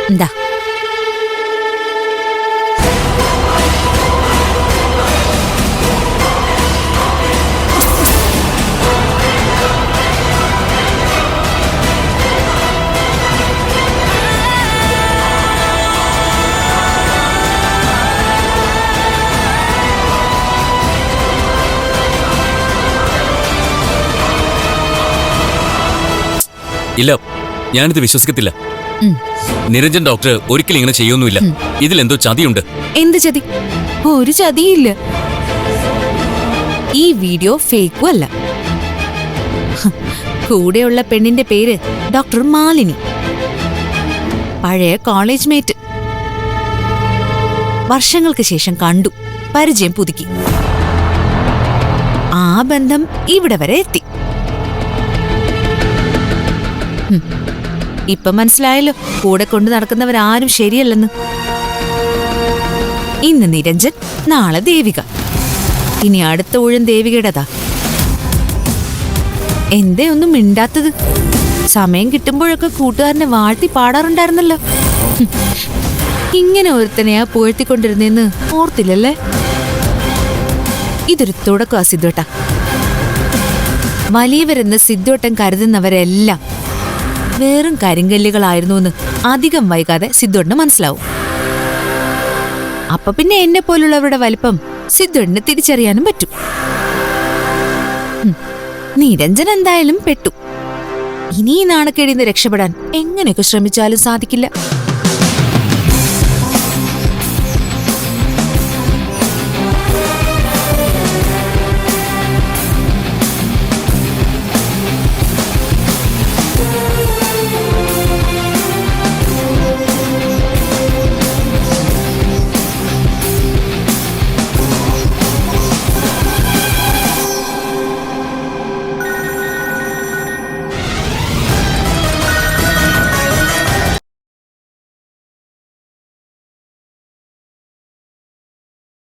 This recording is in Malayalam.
എന്താ ഇല്ല, ഞാനിത് വിശ്വസിക്കത്തില്ല. നിരഞ്ജൻ ഡോക്ടർ ഒരിക്കലും ഇങ്ങനെ ചെയ്യൊന്നുമില്ല. ഇതിലെന്തോ ചതിയുണ്ട്. എന്ത് ചതി? ഒരു ചതിയില്ല. ഈ വീഡിയോ ഫേക്കും അല്ല. കൂടെയുള്ള പെണ്ണിന്റെ പേര് ഡോക്ടർ മാലിനി, പഴയ കോളേജ് മേറ്റ്. വർഷങ്ങൾക്ക് ശേഷം കണ്ടു, പരിചയം പുതുക്കി. ആ ബന്ധം ഇവിടെ വരെ എത്തി. ഇപ്പൊ മനസ്സിലായല്ലോ കൂടെ കൊണ്ടു നടക്കുന്നവരാരും ശരിയല്ലെന്ന്. ഇന്ന് നിരഞ്ജൻ, നാളെ ദേവിക, ഇനി അടുത്ത ഊഴം ദേവികയുടേതാ. എന്തേ ഒന്നും മിണ്ടാത്തത്? സമയം കിട്ടുമ്പോഴൊക്കെ കൂട്ടുകാരനെ വാഴ്ത്തി പാടാറുണ്ടായിരുന്നല്ലോ. ഇങ്ങനെ ഒരുത്തനെയാ പുകഴ്ത്തിക്കൊണ്ടിരുന്നെന്ന് ഓർത്തില്ലല്ലേ? ഇതൊരു തുടക്കമാ സിദ്ധുവേട്ട. വലിയവരെന്ന് സിദ്ധുവേട്ടൻ കരുതുന്നവരെല്ലാം വേറും കരിങ്കല്ലുകളായിരുന്നു എന്ന് അധികം വൈകാതെ സിദ്ധുവേട്ടന് മനസ്സിലാവും. അപ്പൊ പിന്നെ എന്നെ പോലുള്ളവരുടെ വലിപ്പം സിദ്ധുവേട്ടന് തിരിച്ചറിയാനും പറ്റും. നിരഞ്ജൻ എന്തായാലും പെട്ടു. ഇനി ഈ നാണക്കേടിന്ന് രക്ഷപ്പെടാൻ എങ്ങനെയൊക്കെ ശ്രമിച്ചാലും സാധിക്കില്ല.